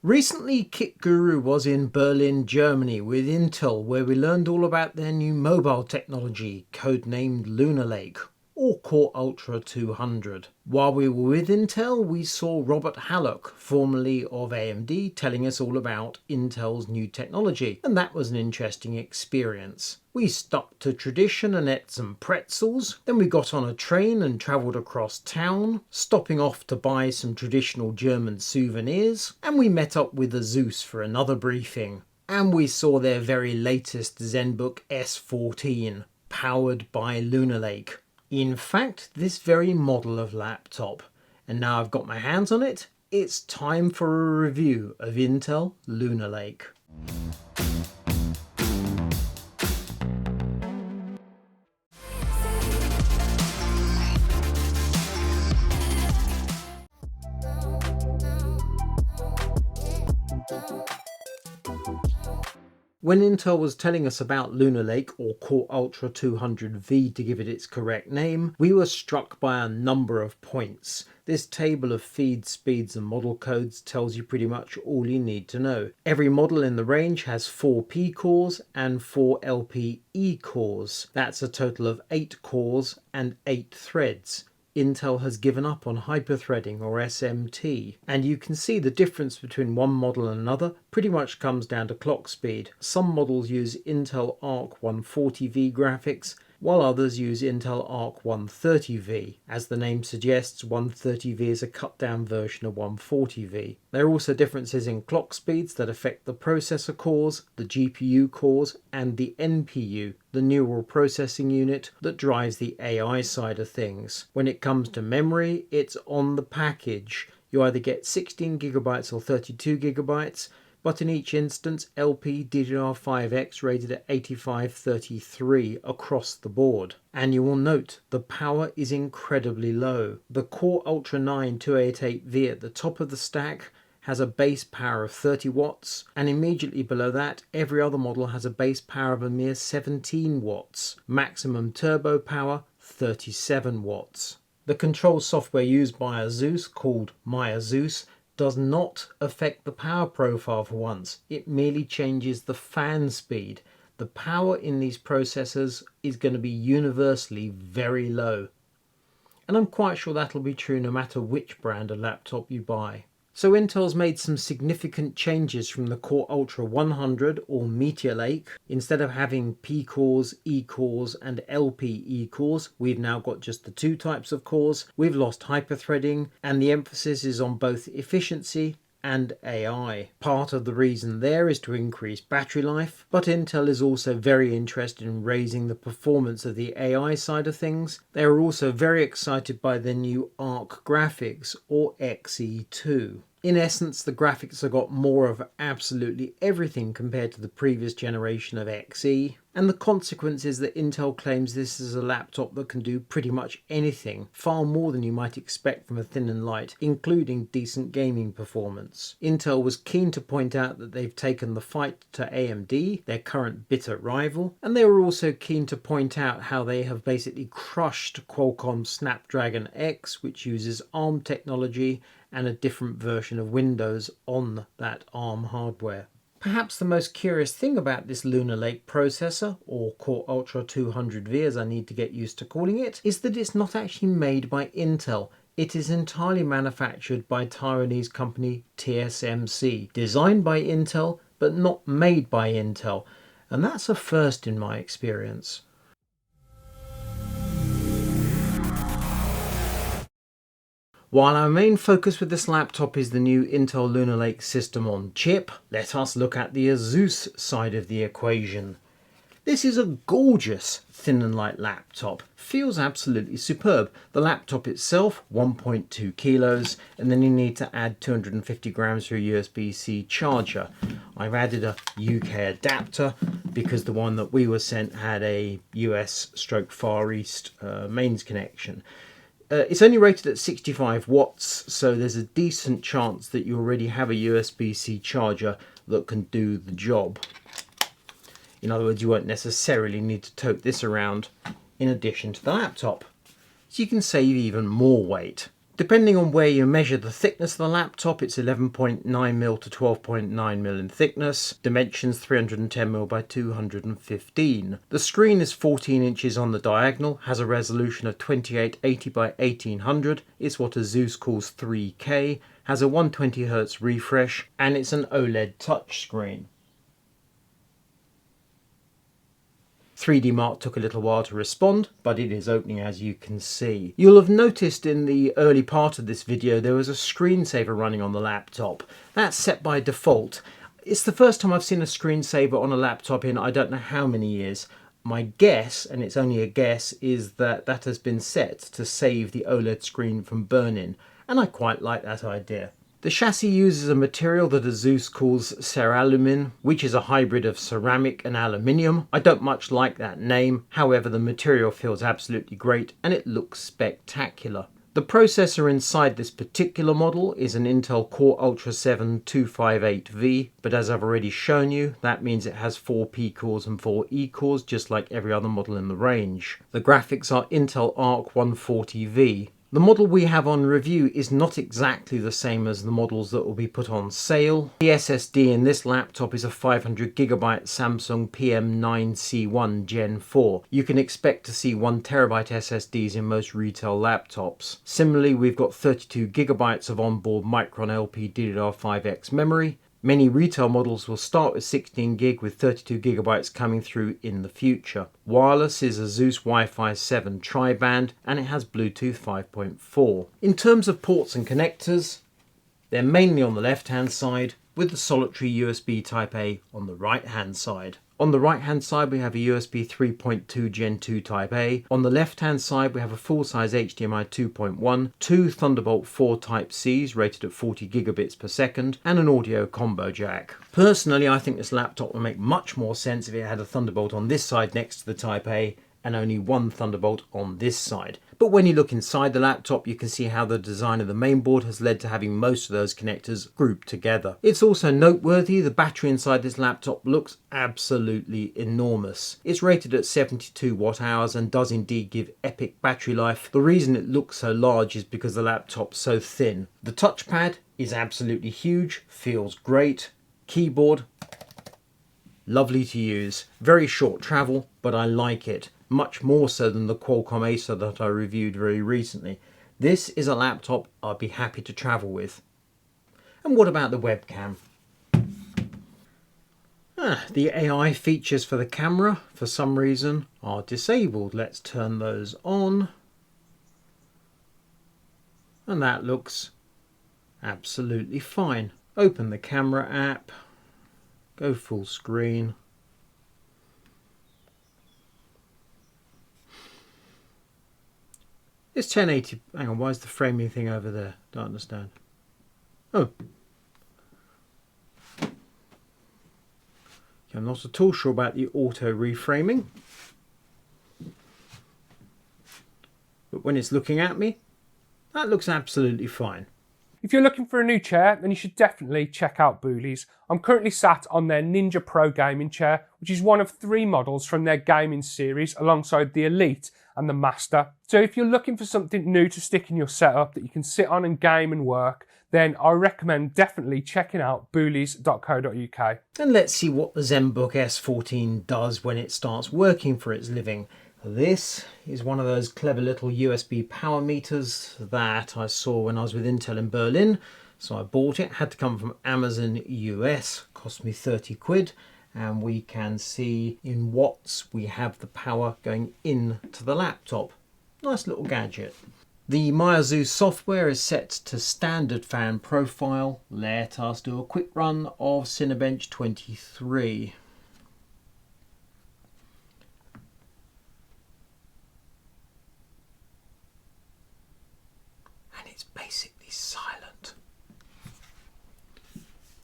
Recently, Kit Guru was in Berlin, Germany with Intel, where we learned all about their new mobile technology, codenamed Lunar Lake, or Core Ultra 200. While we were with Intel, we saw Robert Hallock, formerly of AMD, telling us all about Intel's new technology, and that was an interesting experience. We stuck to tradition and ate some pretzels, then we got on a train and travelled across town, stopping off to buy some traditional German souvenirs, and we met up with ASUS for another briefing. And we saw their very latest Zenbook S14, powered by Lunar Lake. In fact, this very model of laptop. And now I've got my hands on it, it's time for a review of Intel Lunar Lake. When Intel was telling us about Lunar Lake, or Core Ultra 200V to give it its correct name, we were struck by a number of points. This table of feed speeds and model codes tells you pretty much all you need to know. Every model in the range has 4 P cores and 4 LPE cores. That's a total of 8 cores and 8 threads. Intel has given up on hyperthreading, or SMT, and you can see the difference between one model and another pretty much comes down to clock speed. Some models use Intel Arc 140V graphics, while others use Intel Arc 130V. As the name suggests, 130V is a cut down version of 140V. There are also differences in clock speeds that affect the processor cores, the GPU cores, and the NPU, the neural processing unit that drives the AI side of things. When it comes to memory, it's on the package. You either get 16GB or 32GB, but in each instance LPDDR5X rated at 8533 across the board. And you will note the power is incredibly low. The Core Ultra 9 288V at the top of the stack has a base power of 30 watts, and immediately below that every other model has a base power of a mere 17 watts. Maximum turbo power 37 watts. The control software used by ASUS, called My ASUS, does not affect the power profile for once. It merely changes the fan speed. The power in these processors is going to be universally very low. And I'm quite sure that'll be true no matter which brand of laptop you buy. So Intel's made some significant changes from the Core Ultra 100 or Meteor Lake. Instead of having P cores, E cores and LPE cores, we've now got just the 2 types of cores. We've lost hyperthreading, and the emphasis is on both efficiency and AI. Part of the reason there is to increase battery life, but Intel is also very interested in raising the performance of the AI side of things. They are also very excited by their new Arc graphics, or Xe2. In essence, the graphics have got more of absolutely everything compared to the previous generation of Xe, and the consequence is that Intel claims this is a laptop that can do pretty much anything, far more than you might expect from a thin and light, including decent gaming performance. Intel was keen to point out that they've taken the fight to AMD, their current bitter rival, and they were also keen to point out how they have basically crushed Qualcomm's Snapdragon X, which uses ARM technology and a different version of Windows on that ARM hardware. Perhaps the most curious thing about this Lunar Lake processor, or Core Ultra 200V as I need to get used to calling it, is that it's not actually made by Intel. It is entirely manufactured by Taiwanese company TSMC, designed by Intel but not made by Intel, and that's a first in my experience. While our main focus with this laptop is the new Intel Lunar Lake system on chip, let us look at the ASUS side of the equation. This is a gorgeous thin and light laptop. Feels absolutely superb. The laptop itself, 1.2 kilos, and then you need to add 250 grams for a USB-C charger. I've added a UK adapter because the one that we were sent had a US/Far East mains connection. It's only rated at 65 watts, so there's a decent chance that you already have a USB-C charger that can do the job. In other words, you won't necessarily need to tote this around in addition to the laptop. So you can save even more weight. Depending on where you measure the thickness of the laptop, it's 11.9mm to 12.9mm in thickness, dimensions 310mm by 215. The screen is 14 inches on the diagonal, has a resolution of 2880 by 1800, it's what ASUS calls 3K, has a 120Hz refresh, and it's an OLED touchscreen. 3D Mark took a little while to respond, but it is opening as you can see. You'll have noticed in the early part of this video there was a screensaver running on the laptop. That's set by default. It's the first time I've seen a screensaver on a laptop in I don't know how many years. My guess, and it's only a guess, is that that has been set to save the OLED screen from burning, and I quite like that idea. The chassis uses a material that ASUS calls ceralumin, which is a hybrid of ceramic and aluminium. I don't much like that name, however the material feels absolutely great and it looks spectacular. The processor inside this particular model is an Intel Core Ultra 7 258V, but as I've already shown you, that means it has 4 P cores and 4 E cores, just like every other model in the range. The graphics are Intel Arc 140V. The model we have on review is not exactly the same as the models that will be put on sale. The SSD in this laptop is a 500GB Samsung PM9C1 Gen 4. You can expect to see 1TB SSDs in most retail laptops. Similarly, we've got 32GB of onboard Micron LPDDR5X memory. Many retail models will start with 16GB with 32GB coming through in the future. Wireless is ASUS Wi-Fi 7 tri-band and it has Bluetooth 5.4. In terms of ports and connectors, they're mainly on the left hand side with the solitary USB Type-A on the right hand side. On the right hand side we have a USB 3.2 Gen 2 Type-A. On the left hand side we have a full-size HDMI 2.1, two Thunderbolt 4 Type-Cs rated at 40 gigabits per second, and an audio combo jack. Personally, I think this laptop would make much more sense if it had a Thunderbolt on this side next to the Type-A and only one Thunderbolt on this side. But when you look inside the laptop, you can see how the design of the mainboard has led to having most of those connectors grouped together. It's also noteworthy the battery inside this laptop looks absolutely enormous. It's rated at 72 watt hours and does indeed give epic battery life. The reason it looks so large is because the laptop's so thin. The touchpad is absolutely huge, feels great. Keyboard, lovely to use. Very short travel, but I like it. Much more so than the Qualcomm Acer that I reviewed very recently. This is a laptop I'd be happy to travel with. And what about the webcam? The AI features for the camera, for some reason, are disabled. Let's turn those on. And that looks absolutely fine. Open the camera app, go full screen. It's 1080. Hang on, why is the framing thing over there? Don't understand. Oh. I'm not at all sure about the auto reframing. But when it's looking at me, that looks absolutely fine. If you're looking for a new chair, then you should definitely check out Booley's. I'm currently sat on their Ninja Pro gaming chair, which is one of 3 models from their gaming series alongside the Elite and the Master. So if you're looking for something new to stick in your setup that you can sit on and game and work, then I recommend definitely checking out boolies.co.uk. And let's see what the Zenbook S14 does when it starts working for its living. This is one of those clever little USB power meters that I saw when I was with Intel in Berlin. So I bought it, had to come from Amazon US, cost me 30 quid. And we can see in watts we have the power going into the laptop. Nice little gadget. The ASUS software is set to standard fan profile. Let us do a quick run of Cinebench 23. And it's basically silent.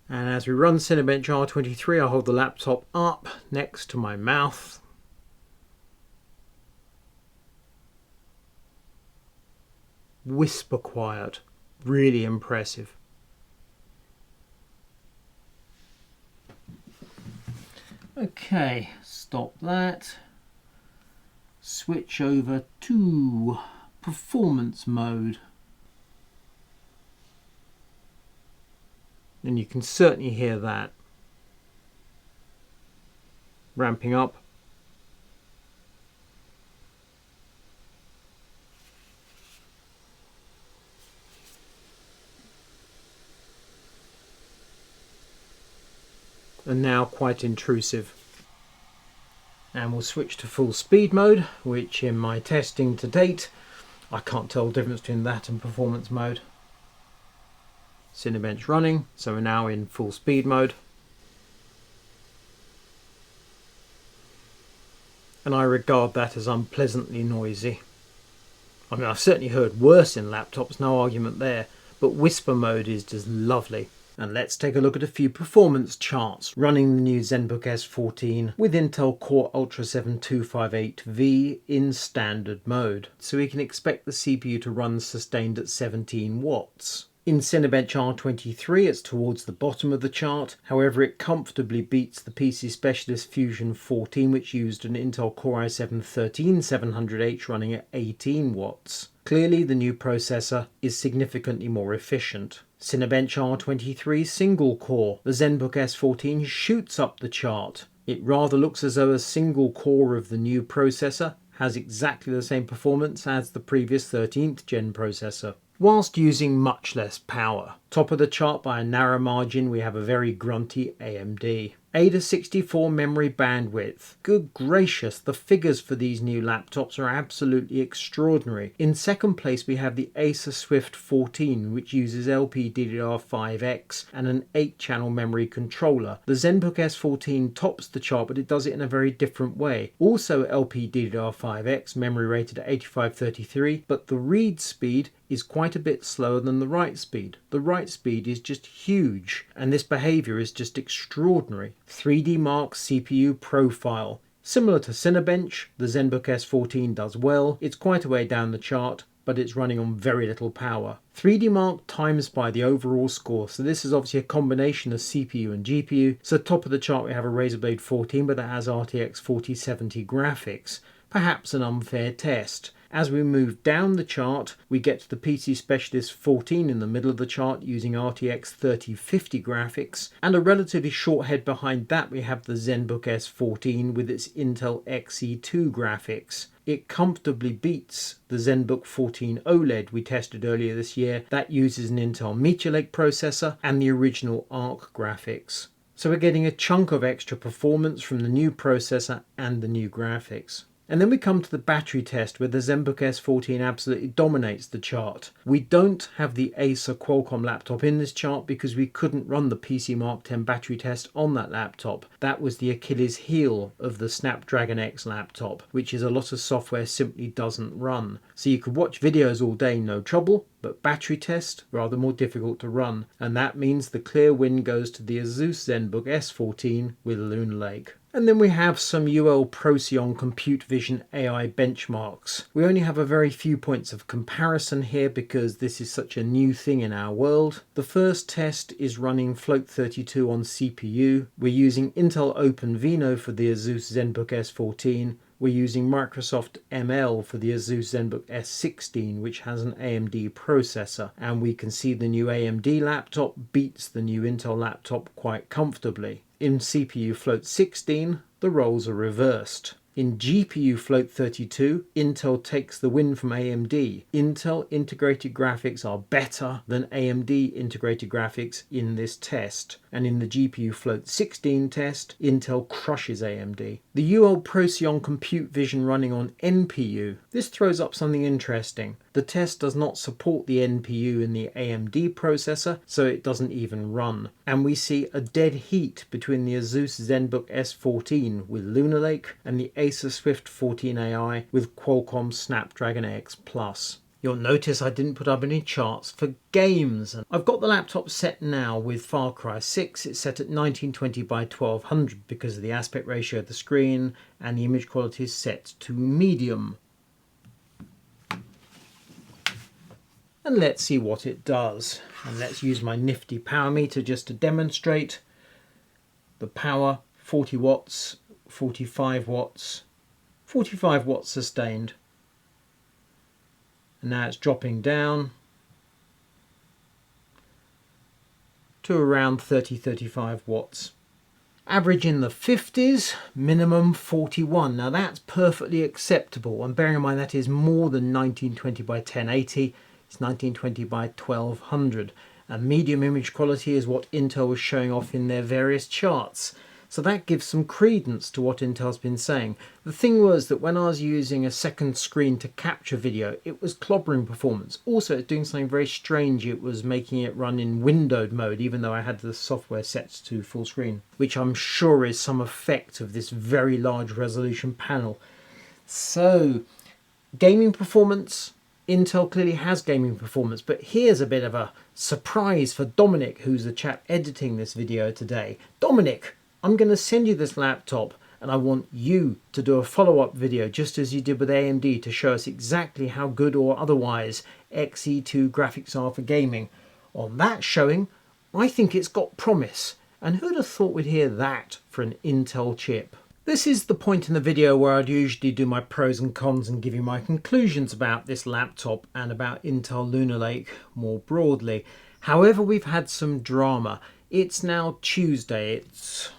And as we run Cinebench R23, I hold the laptop up next to my mouth. Whisper quiet, really impressive. Okay, stop that. Switch over to performance mode. And you can certainly hear that ramping up. And now quite intrusive. And we'll switch to full speed mode, which in my testing to date, I can't tell the difference between that and performance mode. Cinebench running, so we're now in full speed mode. And I regard that as unpleasantly noisy. I mean, I've certainly heard worse in laptops, no argument there, but whisper mode is just lovely. And let's take a look at a few performance charts running the new Zenbook S14 with Intel Core Ultra 7 258V in standard mode. So we can expect the CPU to run sustained at 17 watts. In Cinebench R23 it's towards the bottom of the chart, however it comfortably beats the PC Specialist Fusion 14 which used an Intel Core i7-13700H running at 18 watts. Clearly the new processor is significantly more efficient. Cinebench R23 single core, the Zenbook S14 shoots up the chart. It rather looks as though a single core of the new processor has exactly the same performance as the previous 13th gen processor, whilst using much less power. Top of the chart by a narrow margin we have a very grunty AMD. AIDA64 memory bandwidth. Good gracious, the figures for these new laptops are absolutely extraordinary. In second place we have the ASUS Swift 14 which uses LPDDR5X and an 8-channel memory controller. The Zenbook S14 tops the chart but it does it in a very different way. Also LPDDR5X, memory rated at 8533, but the read speed is quite a bit slower than the write speed. The write speed is just huge and this behaviour is just extraordinary. 3D Mark CPU profile. Similar to Cinebench, the Zenbook S14 does well. It's quite a way down the chart, but it's running on very little power. 3D Mark times by the overall score, so this is obviously a combination of CPU and GPU. So top of the chart we have a Razer Blade 14, but that has RTX 4070 graphics. Perhaps an unfair test. As we move down the chart, we get to the PC Specialist 14 in the middle of the chart using RTX 3050 graphics, and a relatively short head behind that we have the Zenbook S14 with its Intel Xe2 graphics. It comfortably beats the Zenbook 14 OLED we tested earlier this year. That uses an Intel Meteor Lake processor and the original ARC graphics. So we're getting a chunk of extra performance from the new processor and the new graphics. And then we come to the battery test where the Zenbook S14 absolutely dominates the chart. We don't have the Acer Qualcomm laptop in this chart because we couldn't run the PC Mark X battery test on that laptop. That was the Achilles heel of the Snapdragon X laptop, which is a lot of software simply doesn't run. So you could watch videos all day, no trouble, but battery test, rather more difficult to run. And that means the clear win goes to the ASUS Zenbook S14 with Lunar Lake. And then we have some UL Procyon Compute Vision AI benchmarks. We only have a very few points of comparison here because this is such a new thing in our world. The first test is running Float 32 on CPU. We're using Intel OpenVINO for the ASUS Zenbook S14. We're using Microsoft ML for the ASUS Zenbook S16, which has an AMD processor, and we can see the new AMD laptop beats the new Intel laptop quite comfortably. In CPU Float 16, the roles are reversed. In GPU Float 32, Intel takes the win from AMD. Intel integrated graphics are better than AMD integrated graphics in this test. And in the GPU Float 16 test, Intel crushes AMD. The UL Procyon Compute Vision running on NPU. This throws up something interesting. The test does not support the NPU in the AMD processor, so it doesn't even run. And we see a dead heat between the ASUS Zenbook S14 with Lunar Lake and the ASUS Swift 14 AI with Qualcomm Snapdragon X Plus. You'll notice I didn't put up any charts for games. I've got the laptop set now with Far Cry 6. It's set at 1920 by 1200 because of the aspect ratio of the screen, and the image quality is set to medium. And let's see what it does. And let's use my nifty power meter just to demonstrate. The power, 40 watts, 45 watts, 45 watts sustained. And now it's dropping down to around 30-35 watts. Average in the 50s, minimum 41. Now that's perfectly acceptable, and bearing in mind that is more than 1920 by 1080, it's 1920 by 1200. And medium image quality is what Intel was showing off in their various charts. So that gives some credence to what Intel's been saying. The thing was that when I was using a second screen to capture video, it was clobbering performance. Also, it's doing something very strange. It was making it run in windowed mode, even though I had the software set to full screen, which I'm sure is some effect of this very large resolution panel. So, gaming performance. Intel clearly has gaming performance, but here's a bit of a surprise for Dominic, who's the chap editing this video today. Dominic, I'm going to send you this laptop and I want you to do a follow-up video just as you did with AMD to show us exactly how good or otherwise Xe2 graphics are for gaming. On that showing, I think it's got promise. And who'd have thought we'd hear that for an Intel chip? This is the point in the video where I'd usually do my pros and cons and give you my conclusions about this laptop and about Intel Lunar Lake more broadly. However, we've had some drama. It's now Tuesday. It's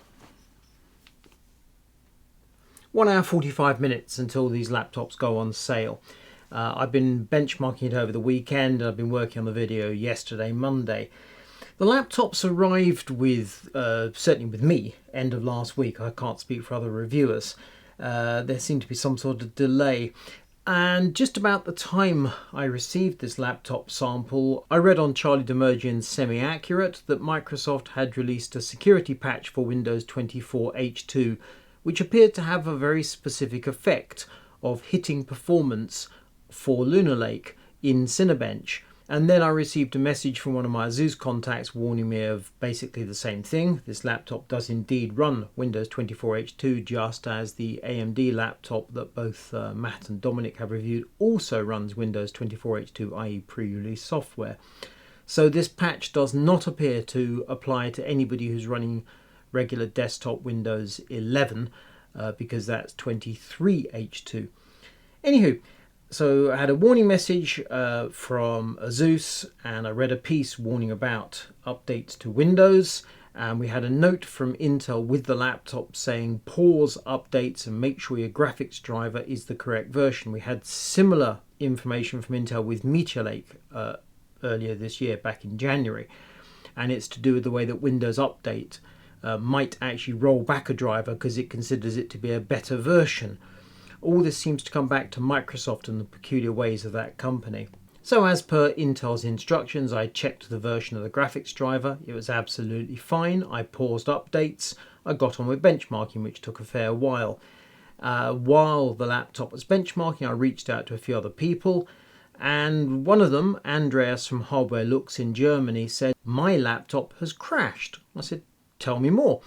1 hour 45 minutes until these laptops go on sale. I've been benchmarking it over the weekend. I've been working on the video yesterday, Monday. The laptops arrived with, certainly with me, end of last week. I can't speak for other reviewers. There seemed to be some sort of delay. And just about the time I received this laptop sample, I read on Charlie Demerjian's Semi-Accurate that Microsoft had released a security patch for Windows 24 H2, which appeared to have a very specific effect of hitting performance for Lunar Lake in Cinebench. And then I received a message from one of my ASUS contacts warning me of basically the same thing. This laptop does indeed run Windows 24 H2, just as the AMD laptop that both Matt and Dominic have reviewed also runs Windows 24 H2, i.e. pre-release software. So this patch does not appear to apply to anybody who's running regular desktop Windows 11 because that's 23 H2. Anywho, so I had a warning message from ASUS, and I read a piece warning about updates to Windows, and we had a note from Intel with the laptop saying pause updates and make sure your graphics driver is the correct version. We had similar information from Intel with Meteor Lake earlier this year, back in January, and it's to do with the way that Windows Update might actually roll back a driver because it considers it to be a better version. All this seems to come back to Microsoft and the peculiar ways of that company. So as per Intel's instructions, I checked the version of the graphics driver. It was absolutely fine. I paused updates. I got on with benchmarking, which took a fair while. While the laptop was benchmarking, I reached out to a few other people, and one of them, Andreas from Hardware Looks in Germany, said, "My laptop has crashed." I said, "Tell me more."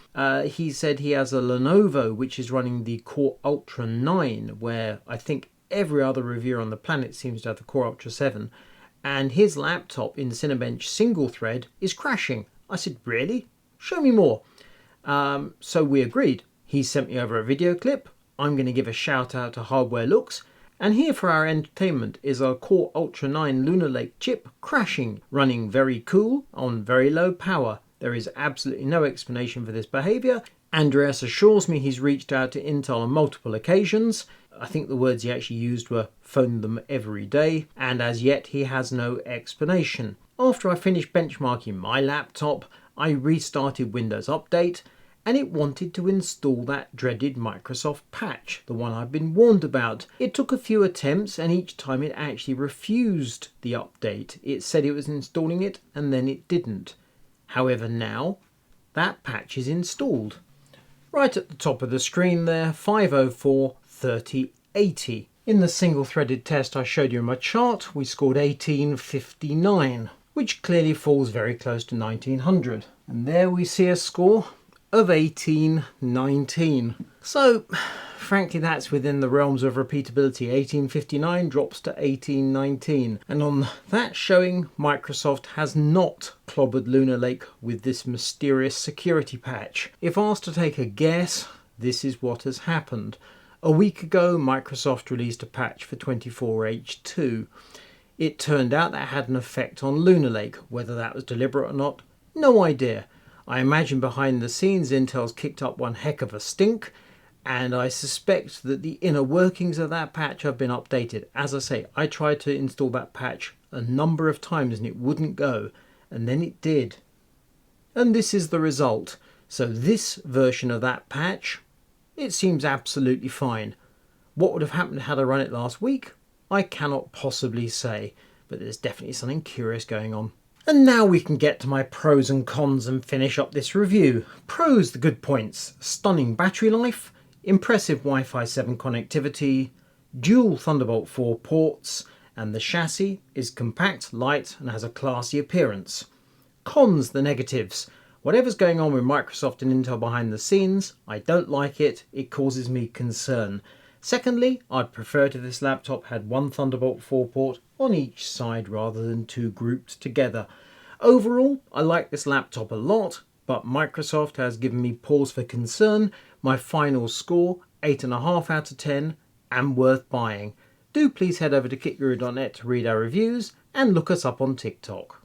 He said he has a Lenovo which is running the Core Ultra 9, where I think every other reviewer on the planet seems to have the Core Ultra 7, and his laptop in Cinebench single thread is crashing. I said, "Really? Show me more." So we agreed. He sent me over a video clip. I'm going to give a shout out to Hardware Looks. And here for our entertainment is our Core Ultra 9 Lunar Lake chip crashing, running very cool on very low power. There is absolutely no explanation for this behaviour. Andreas assures me he's reached out to Intel on multiple occasions. I think the words he actually used were phone them every day, and as yet he has no explanation. After I finished benchmarking my laptop, I restarted Windows Update, and it wanted to install that dreaded Microsoft patch, the one I've been warned about. It took a few attempts, and each time it actually refused the update. It said it was installing it, and then it didn't. However, now that patch is installed. Right at the top of the screen there, 504.30.80. In the single-threaded test I showed you in my chart, we scored 1859, which clearly falls very close to 1900. And there we see a score of 1819. So, frankly, that's within the realms of repeatability. 1859 drops to 1819. And on that showing, Microsoft has not clobbered Lunar Lake with this mysterious security patch. If asked to take a guess, this is what has happened. A week ago, Microsoft released a patch for 24H2. It turned out that had an effect on Lunar Lake. Whether that was deliberate or not, No idea. I imagine behind the scenes Intel's kicked up one heck of a stink, and I suspect that the inner workings of that patch have been updated. As I say, I tried to install that patch a number of times and it wouldn't go, and then it did. And this is the result. So this version of that patch, it seems absolutely fine. What would have happened had I run it last week? I cannot possibly say, but there's definitely something curious going on. And now we can get to my pros and cons and finish up this review. Pros, the good points: stunning battery life, impressive Wi-Fi 7 connectivity, dual Thunderbolt 4 ports, and the chassis is compact, light, and has a classy appearance. Cons, the negatives: whatever's going on with Microsoft and Intel behind the scenes, I don't like it, it causes me concern. Secondly, I'd prefer if this laptop had one Thunderbolt 4 port on each side rather than two grouped together. Overall, I like this laptop a lot, but Microsoft has given me pause for concern. My final score, 8.5 out of 10, and worth buying. Do please head over to kitguru.net to read our reviews and look us up on TikTok.